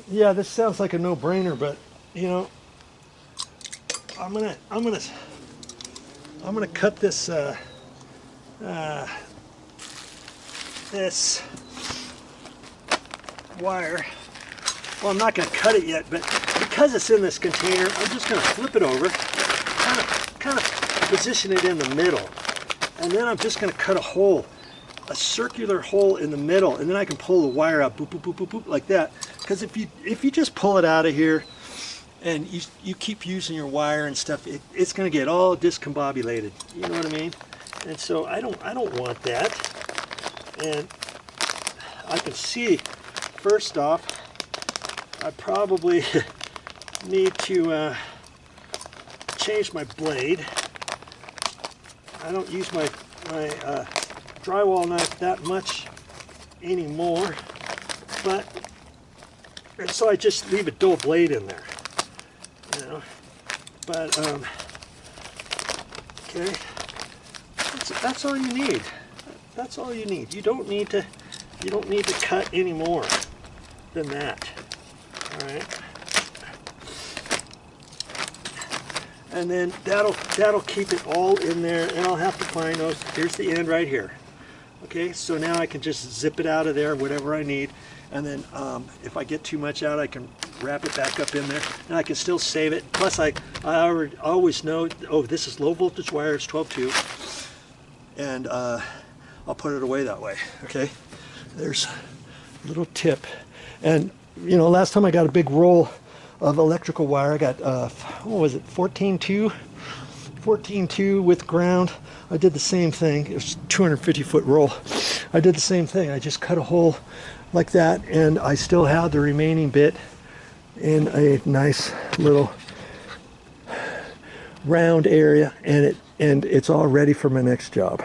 yeah, this sounds like a no-brainer, but you know, I'm gonna cut this this wire. Well, I'm not gonna cut it yet, but because it's in this container, I'm just gonna flip it over, kind of position it in the middle, and then I'm just gonna cut a hole, a circular hole in the middle, and then I can pull the wire out, boop, boop, boop, boop, boop, like that. Because if you just pull it out of here and you keep using your wire and stuff, it's going to get all discombobulated. You know what I mean? And so I don't want that. And I can see, first off, I probably need to change my blade. I don't use my drywall knife that much anymore, but so I just leave a dull blade in there, you know. But okay, that's all you need. That's all you need. You don't need to cut any more than that. All right. And then that'll keep it all in there, and I'll have to find those. Here's the end right here. Okay, so now I can just zip it out of there, whatever I need, and then if I get too much out, I can wrap it back up in there, and I can still save it. Plus, I always know, oh, this is low voltage wire, it's 12-2, and I'll put it away that way. Okay, there's a little tip, and you know, last time I got a big roll of electrical wire, I got what was it, 14-2 with ground. I did the same thing. It was a 250-foot roll. I did the same thing. I just cut a hole like that, and I still have the remaining bit in a nice little round area, and it's all ready for my next job.